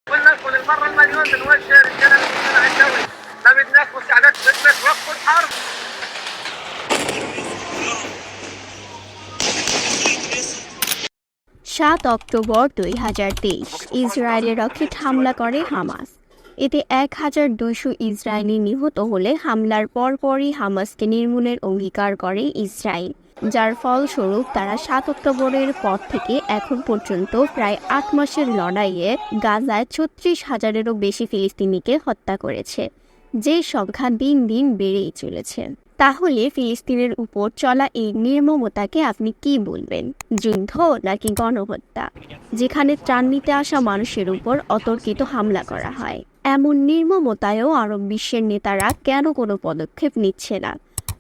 قلنا لكم المرة المليون بنوجه رجالنا المجتمع الدولي، ما بدناش مساعدات، بدنا توقفوا الحرب. 7 October 2023 ইসরায়েলে rocket হামলা করে হামাস। এতে 1200 ইসরায়েলি নিহত হলে হামলার পরপরই হামাসকে নির্মূলের অঙ্গীকার করে ইসরায়েল, যার ফলস্বরূপ তারা 7 অক্টোবরের পর থেকে এখন পর্যন্ত প্রায় 8 মাসের লড়াইয়ে গাজায় 36,000-এরও বেশি ফিলিস্তিনিকে হত্যা করেছে, যে সংখ্যা দিন দিন বেড়েই চলেছে। তাহলে ফিলিস্তিনের উপর চলা এই নির্মমতাকে আপনি কি বলবেন? যুদ্ধ নাকি গণহত্যা, যেখানে ত্রাণ নিতে আসা মানুষের উপর অতর্কিত হামলা করা হয়? এমন নির্মমতায়ও আরব বিশ্বের নেতারা কেন কোনো পদক্ষেপ নিচ্ছে না?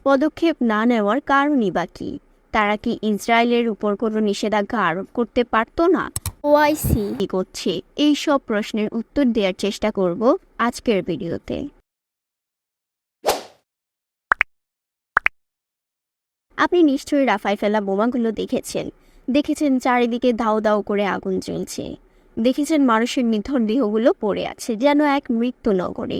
পদক্ষেপ না নেওয়ার কারণই বা কি? তারা কি ইসরায়েলের উপর কোনো নিষেধাজ্ঞা আরোপ করতে পারতো না? ওআইসি কি করছে? এই সব প্রশ্নের উত্তর দেওয়ার চেষ্টা করব আজকের ভিডিওতে। আপনি নিশ্চয়ই রাফায় ফেলা বোমাগুলো দেখেছেন চারিদিকে দাউ দাউ করে আগুন জ্বলছে, দেখেছেন মানুষের নিথর দেহগুলো পড়ে আছে যেন এক মৃত্যু নগরে।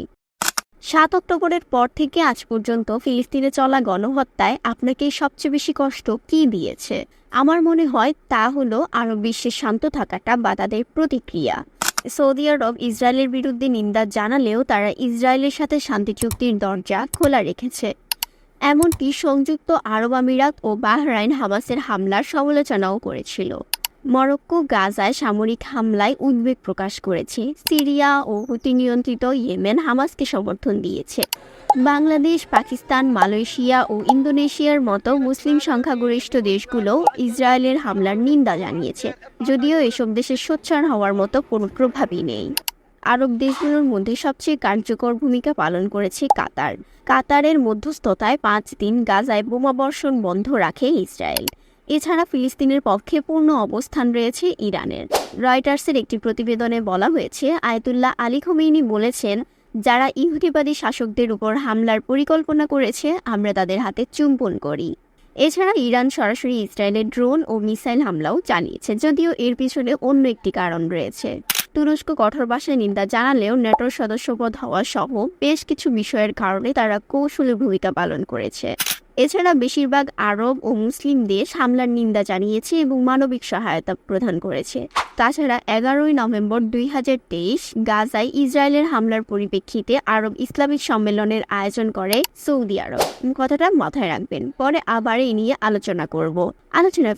7 অক্টোবরের পর থেকে আজ পর্যন্ত ফিলিস্তিনে চলা গণহত্যায় আপনাকে সবচেয়ে বেশি কষ্ট কি দিয়েছে? আমার মনে হয় তা হলো আরব বিশ্বের শান্ত থাকাটা বা তাদের প্রতিক্রিয়া। সৌদি আরব ইসরায়েলের বিরুদ্ধে নিন্দা জানালেও তারা ইসরায়েলের সাথে শান্তি চুক্তির দরজা খোলা রেখেছে। এমনকি সংযুক্ত আরব আমিরাত ও বাহরাইন হামাসের হামলার সমালোচনাও করেছিল। মরক্কো গাজায় সামরিক হামলায় উদ্বেগ প্রকাশ করেছে। সিরিয়া ও হুতি নিয়ন্ত্রিত ইয়েমেন হামাসকে সমর্থন দিয়েছে। বাংলাদেশ, পাকিস্তান, মালয়েশিয়া ও ইন্দোনেশিয়ার মতো মুসলিম সংখ্যাগরিষ্ঠ দেশগুলো ইসরায়েলের হামলার নিন্দা জানিয়েছে, যদিও এসব দেশের সোচ্চার হওয়ার মতো কোনো প্রভাবই নেই। আরব দেশগুলোর মধ্যে সবচেয়ে কার্যকর ভূমিকা পালন করেছে কাতার। কাতারের মধ্যস্থতায় 5 দিন গাজায় বোমাবর্ষণ বন্ধ রাখে ইসরায়েল। এছাড়া ফিলিস্তিনের পক্ষে পূর্ণ অবস্থান রয়েছে ইরানের। রয়টার্সের একটি প্রতিবেদনে বলা হয়েছে, আয়াতুল্লাহ আলী খোমেনি বলেছেন, যারা ইহুদিবাদী শাসকদের উপর হামলার পরিকল্পনা করেছে আমরা তাদের হাতে চুম্বন করি। এছাড়া ইরান সরাসরি ইসরায়েলের ড্রোন ও মিসাইল হামলাও চালিয়েছে, যদিও এর পিছনে অন্য একটি কারণ রয়েছে। তুরস্ক কঠোর ভাষায় নিন্দা জানালেও ন্যাটোর সদস্যপদ হওয়া সহ বেশ কিছু বিষয়ের কারণে তারা কৌশলী ভূমিকা পালন করেছে। এছাড়া বেশিরভাগ আরব ও মুসলিম দেশ হামলার নিন্দা জানিয়েছে এবং মানবিক সহায়তা প্রদান করেছে। তাছাড়া 11 নভেম্বর 2023 গাজায় ইসরায়েলের হামলার পরিপ্রেক্ষিতে আরব ইসলামিক সম্মেলনের আয়োজন করে সৌদি আরব। কথাটা মাথায় রাখবেন, পরে আবার এই নিয়ে আলোচনা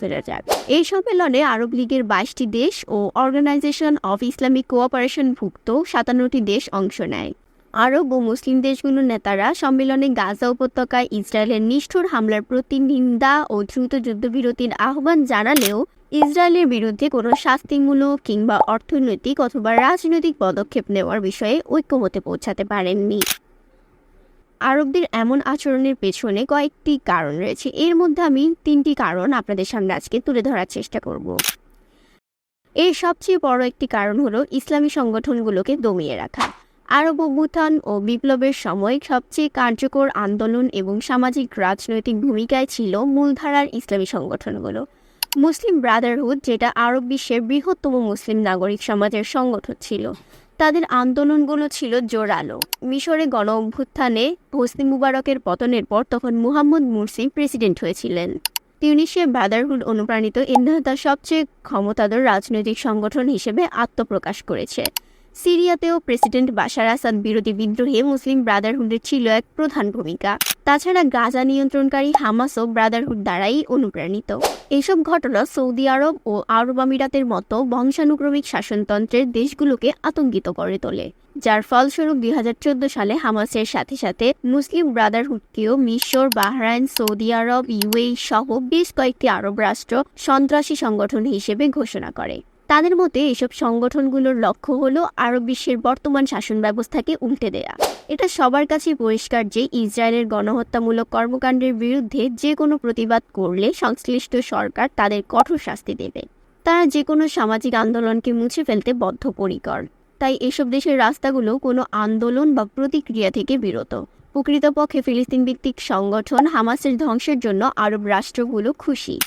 ফেরা যাক। এই সম্মেলনে আরব লীগের 22টি দেশ ও অর্গানাইজেশন অফ ইসলামিক কোঅপারেশন ভুক্ত 57টি দেশ অংশ নেয়। আরব ও মুসলিম দেশগুলোর নেতারা সম্মেলনে গাজা উপত্যকায় ইসরায়েলের নিষ্ঠুর হামলার প্রতি নিন্দা ও দ্রুত যুদ্ধবিরতির আহ্বান জানালেও ইসরায়েলের বিরুদ্ধে কোনো শাস্তিমূলক কিংবা অর্থনৈতিক অথবা রাজনৈতিক পদক্ষেপ নেওয়ার বিষয়ে ঐক্যমতে পৌঁছাতে পারেননি। আরবদের এমন আচরণের পেছনে কয়েকটি কারণ রয়েছে। এর মধ্যে আমি 3টি কারণ আপনাদের সামনে আজকে তুলে ধরার চেষ্টা করব। এর সবচেয়ে বড় একটি কারণ হলো ইসলামী সংগঠনগুলোকে দমিয়ে রাখা। আরব অভ্যুত্থান ও বিপ্লবের সময় সবচেয়ে কার্যকর আন্দোলন এবং সামাজিক রাজনৈতিক ভূমিকায় ছিল মূলধারার ইসলামী সংগঠনগুলো। মুসলিম ব্রাদারহুড, যেটা আরব বিশ্বের বৃহত্তম মুসলিম নাগরিক সমাজের সংগঠন ছিল, তাদের আন্দোলনগুলো ছিল জোরালো। মিশরে গণ অভ্যুত্থানে হোসনি মুবারকের পতনের পর তখন মুহাম্মদ মুরসি প্রেসিডেন্ট হয়েছিলেন। তিউনিসিয়া ব্রাদারহুড অনুপ্রাণিত এননাহদা সবচেয়ে ক্ষমতাধর রাজনৈতিক সংগঠন হিসেবে আত্মপ্রকাশ করেছে। সিরিয়াতেও প্রেসিডেন্ট বাশার আসাদ বিরোধী বিদ্রোহে মুসলিম ব্রাদারহুডের ছিল এক প্রধান ভূমিকা। তাছাড়া গাজা নিয়ন্ত্রণকারী হামাসও ব্রাদারহুড দ্বারাই অনুপ্রাণিত। এসব ঘটনা সৌদি আরব ও আরব আমিরাতের মতো বংশানুক্রমিক শাসনতন্ত্রের দেশগুলোকে আতঙ্কিত করে তোলে, যার ফলস্বরূপ 2014 সালে হামাসের সাথে সাথে মুসলিম ব্রাদারহুডকেও মিশর, বাহরাইন, সৌদি আরব, ইউএই সহ বেশ কয়েকটি আরব রাষ্ট্র সন্ত্রাসী সংগঠন হিসেবে ঘোষণা করে। তাদের মতে এসব সংগঠনগুলোর লক্ষ্য হলো আরব বিশ্বের বর্তমান শাসন ব্যবস্থাকে উল্টে দেয়া। এটা সবার কাছে পরিষ্কার যে ইসরায়েলের গণহত্যামূলক কর্মকাণ্ডের বিরুদ্ধে যে কোনো প্রতিবাদ করলে সংশ্লিষ্ট সরকার তাদের কঠোর শাস্তি দেবে। তারা যে কোনো সামাজিক আন্দোলনকে মুছে ফেলতে বদ্ধপরিকর। তাই এসব দেশের রাস্তাগুলো কোনো আন্দোলন বা প্রতিক্রিয়া থেকে বিরত। প্রকৃতপক্ষে ফিলিস্তিন ভিত্তিক সংগঠন হামাসের ধ্বংসের জন্য আরব রাষ্ট্রগুলো খুশি।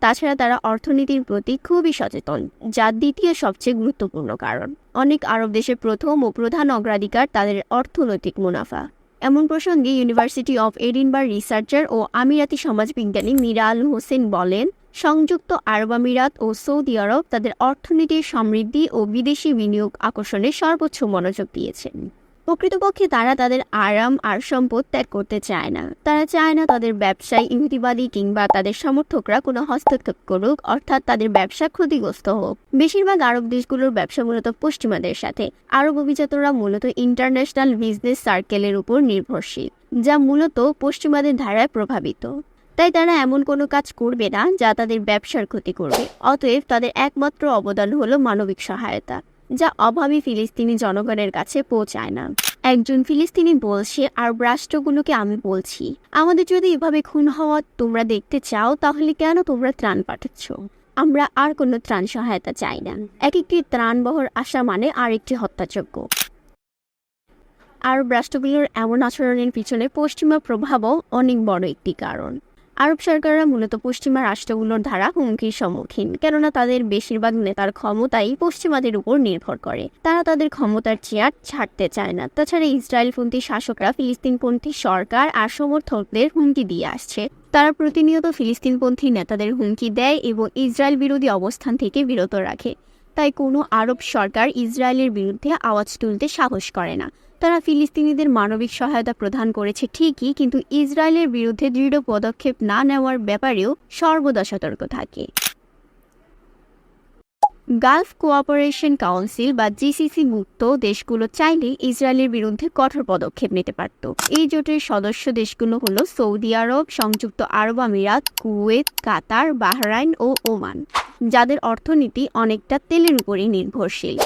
তাছাড়া তারা অর্থনীতির প্রতি খুবই সচেতন, যা দ্বিতীয় সবচেয়ে গুরুত্বপূর্ণ কারণ। অনেক আরব দেশের প্রথম ও প্রধান অগ্রাধিকার তাদের অর্থনৈতিক মুনাফা। এমন প্রসঙ্গে ইউনিভার্সিটি অফ এডিনবার্গ রিসার্চার ও আমিরাতি সমাজবিজ্ঞানী মীরা আল হোসেন বলেন, সংযুক্ত আরব আমিরাত ও সৌদি আরব তাদের অর্থনীতির সমৃদ্ধি ও বিদেশি বিনিয়োগ আকর্ষণে সর্বোচ্চ মনোযোগ দিয়েছেন। প্রকৃতপক্ষে তারা তাদের আরাম আর সম্পদ ত্যাগ করতে চায় না। তারা চায় না তাদের ব্যবসায় ইহুদিবাদী কিংবা তাদের সমর্থকরা কোনো হস্তক্ষেপ করুক, অর্থাৎ তাদের ব্যবসা ক্ষতিগ্রস্ত হোক। বেশিরভাগ আরব দেশগুলোর ব্যবসা মূলত পশ্চিমাদের সাথে। আরব অভিজাতরা মূলত ইন্টারন্যাশনাল বিজনেস সার্কেলের উপর নির্ভরশীল, যা মূলত পশ্চিমাদের ধারায় প্রভাবিত। তাই তারা এমন কোনো কাজ করবে না যা তাদের ব্যবসার ক্ষতি করবে। অতএব তাদের একমাত্র অবদান হলো মানবিক সহায়তা, যা অভাবী ফিলিস্তিনি জনগণের কাছে পৌঁছায় না। একজন ফিলিস্তিনি বলছে, আরব রাষ্ট্রগুলোকে আমি বলছি, আমাদের যদি এভাবে খুন হওয়া তোমরা দেখতে চাও, তাহলে কেন তোমরা ত্রাণ পাঠাচ্ছ? আমরা আর কোনো ত্রাণ সহায়তা চাই না। এক একটি ত্রাণবহর আসা মানে আরেকটি হত্যাযজ্ঞ। আরব রাষ্ট্রগুলোর এমন আচরণের পিছনে পশ্চিমা প্রভাবও অনেক বড় একটি কারণ। আরব সরকাররা মূলত পশ্চিমা রাষ্ট্রগুলোর দ্বারা হুমকির সম্মুখীন, কেননা তাদের বেশিরভাগ নেতার ক্ষমতাই পশ্চিমাদের উপর নির্ভর করে। তারা তাদের ক্ষমতার চেয়ার ছাড়তে চায় না। তাছাড়া ইসরায়েলপন্থী শাসকরা ফিলিস্তিনপন্থী সরকার আর সমর্থকদের হুমকি দিয়ে আসছে। তারা প্রতিনিয়ত ফিলিস্তিনপন্থী নেতাদের হুমকি দেয় এবং ইসরায়েল বিরোধী অবস্থান থেকে বিরত রাখে। তাই কোনো আরব সরকার ইসরায়েলের বিরুদ্ধে আওয়াজ তুলতে সাহস করে না। তারা ফিলিস্তিনিদের মানবিক সহায়তা প্রদান করেছে ঠিকই, কিন্তু ইসরায়েলের বিরুদ্ধে দৃঢ় পদক্ষেপ না নেওয়ার ব্যাপারেও সর্বদা সতর্ক থাকে। গালফ কোঅপারেশন কাউন্সিল বা জিসিসি মুক্ত দেশগুলো চাইলে ইসরায়েলের বিরুদ্ধে কঠোর পদক্ষেপ নিতে পারত। এই জোটের সদস্য দেশগুলো হলো সৌদি আরব, সংযুক্ত আরব আমিরাত, কুয়েত, কাতার, বাহরাইন ও ওমান, যাদের অর্থনীতি অনেকটা তেলের উপরই নির্ভরশীল।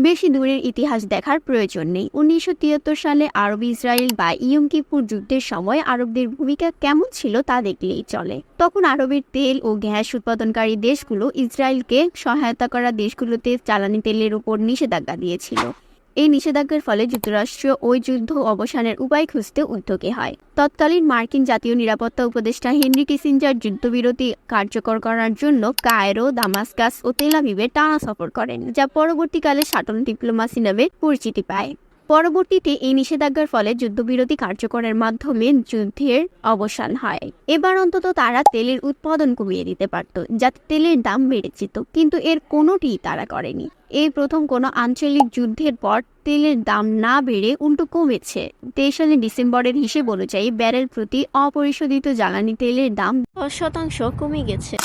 বেশি দূরের ইতিহাস দেখার প্রয়োজন নেই। 1973 সালে আরব ইসরায়েল বা ইয়ম কিপুর যুদ্ধের সময় আরবদের ভূমিকা কেমন ছিল তা দেখলেই চলে। তখন আরবের তেল ও গ্যাস উৎপাদনকারী দেশগুলো ইসরায়েলকে সহায়তা করা দেশগুলোতে জ্বালানি তেলের উপর নিষেধাজ্ঞা দিয়েছিল। এই নিষেধাজ্ঞার ফলে যুক্তরাষ্ট্র ওই যুদ্ধ অবসানের উপায় খুঁজতে উদ্যোগী হয়। তৎকালীন মার্কিন জাতীয় নিরাপত্তা উপদেষ্টা হেনরি কিসিঞ্জার যুদ্ধবিরতি কার্যকর করার জন্য কায়রো, দামাস্কাস ও তেল আবিবে টানা সফর করেন, যা পরবর্তীকালে শাটল ডিপ্লোমাসি নামে পরিচিতি পায়। পরবর্তীতে এই নিষেধাজ্ঞার ফলে যুদ্ধবিরতি কার্যকরের মাধ্যমে যুদ্ধের অবসান হয়। এবার অন্তত তারা তেলের উৎপাদন কমিয়ে দিতে পারত, যাতে তেলের দাম বেড়ে যেত, কিন্তু এর কোনোটিই তারা করেনি। এই প্রথম কোনো আঞ্চলিক যুদ্ধের পর তেলের দাম না বেড়ে উল্টো কমেছে। 23 সালের ডিসেম্বরের হিসেব অনুযায়ী ব্যারেল প্রতি অপরিশোধিত জ্বালানি তেলের দাম 10% কমে গেছে।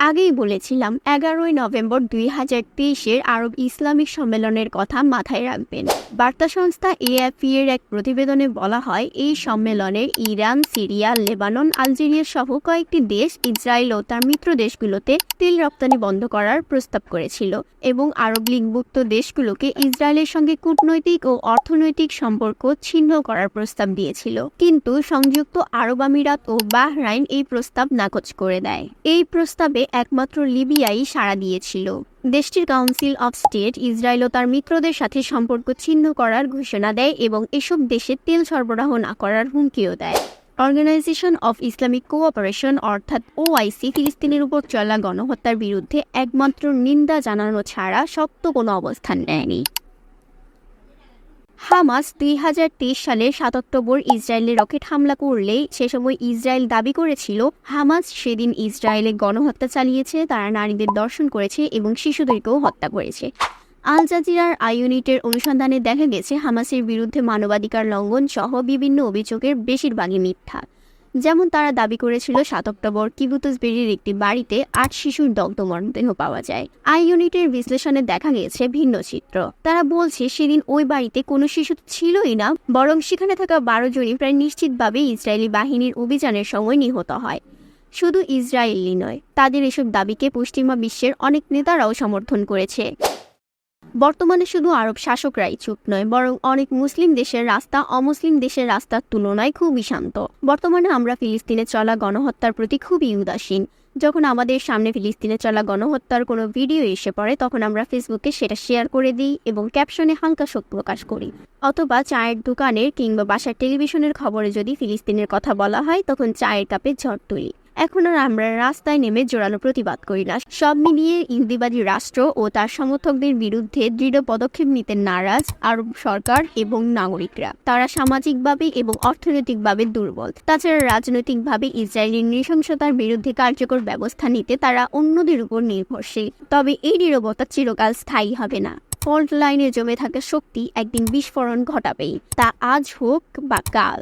আগেই বলেছিলাম 11ই নভেম্বর 2023-এর আরব ইসলামিক সম্মেলনের কথা মাথায় রাখবেন। বার্তা সংস্থা এএফপি এর এক প্রতিবেদনে বলা হয়, এই সম্মেলনে ইরান, সিরিয়া, লেবানন, আলজেরিয়া সহ কয়েকটি দেশ ইসরায়েল ও তার মিত্র দেশগুলোতে তেল রপ্তানি বন্ধ করার প্রস্তাব করেছিল এবং আরব লীগভুক্ত দেশগুলোকে ইসরায়েলের সঙ্গে কূটনৈতিক ও অর্থনৈতিক সম্পর্ক ছিন্ন করার প্রস্তাব দিয়েছিল। কিন্তু সংযুক্ত আরব আমিরাত ও বাহরাইন এই প্রস্তাব নাকচ করে দেয়। এই প্রস্তাবে একমাত্র লিবিয়াই সাড়া দিয়েছিল। দেশটির কাউন্সিল অফ স্টেট ইসরায়েল ও তার মিত্রদের সাথে সম্পর্ক ছিন্ন করার ঘোষণা দেয় এবং এসব দেশে তেল সরবরাহ না করার হুমকিও দেয়। অর্গানাইজেশন অফ ইসলামিক কোঅপারেশন অর্থাৎ ওআইসি ফিলিস্তিনের উপর চলা গণহত্যার বিরুদ্ধে একমাত্র নিন্দা জানানো ছাড়া শক্ত কোনো অবস্থান নেয়নি। হামাস 2023 সালের 7 অক্টোবর ইসরায়েলে রকেট হামলা করলে সে সময় ইসরায়েল দাবি করেছিল হামাস সেদিন ইসরায়েলে গণহত্যা চালিয়েছে, তারা নারীদের ধর্ষণ করেছে এবং শিশুদেরকেও হত্যা করেছে। আল জাজিরার আই ইউনিটের অনুসন্ধানে দেখা গেছে হামাসের বিরুদ্ধে মানবাধিকার লঙ্ঘন সহ বিভিন্ন অভিযোগের বেশিরভাগই মিথ্যা। যেমন তারা দাবি করেছিল 7 অক্টোবর কিবুতুস বেরির একটি বাড়িতে 8 শিশুর দগ্ধ মরদেহ পাওয়া যায়। আই ইউনিটের বিশ্লেষণে দেখা গেছে ভিন্ন চিত্র। তারা বলছে সেদিন ওই বাড়িতে কোনো শিশু ছিলই না, বরং সেখানে থাকা 12 জনই প্রায় নিশ্চিতভাবে ইসরায়েলি বাহিনীর অভিযানের সময় নিহত হয়। শুধু ইসরায়েলি নয়, তাদের এসব দাবিকে পশ্চিমা বিশ্বের অনেক নেতারাও সমর্থন করেছে। বর্তমানে শুধু আরব শাসকরাই চুপ নয়, বরং অনেক মুসলিম দেশের রাস্তা অমুসলিম দেশের রাস্তার তুলনায় খুবই শান্ত। বর্তমানে আমরা ফিলিস্তিনে চলা গণহত্যার প্রতি খুবই উদাসীন। যখন আমাদের সামনে ফিলিস্তিনে চলা গণহত্যার কোনো ভিডিও এসে পড়ে, তখন আমরা ফেসবুকে সেটা শেয়ার করে দিই এবং ক্যাপশনে হালকা শোক প্রকাশ করি। অথবা চায়ের দোকানের কিংবা বাসার টেলিভিশনের খবরে যদি ফিলিস্তিনের কথা বলা হয়, তখন চায়ের কাপে ঝড় তুলি। এখন আর আমরা রাস্তায় নেমে জোরালো প্রতিবাদ করি না। সব মিলিয়ে ইহুদিবাদী রাষ্ট্র ও তার সমর্থকদের বিরুদ্ধে দৃঢ় পদক্ষেপ নিতে নারাজ আরব সরকার এবং নাগরিকরা। তারা সামাজিকভাবে এবং অর্থনৈতিকভাবে দুর্বল। তাছাড়া রাজনৈতিকভাবে ইসরায়েলের নৃশংসতার বিরুদ্ধে কার্যকর ব্যবস্থা নিতে তারা অন্যদের উপর নির্ভরশীল। তবে এই নীরবতা চিরকাল স্থায়ী হবে না। ফল্ট লাইনে জমে থাকা শক্তি একদিন বিস্ফোরণ ঘটাবেই, তা আজ হোক বা কাল।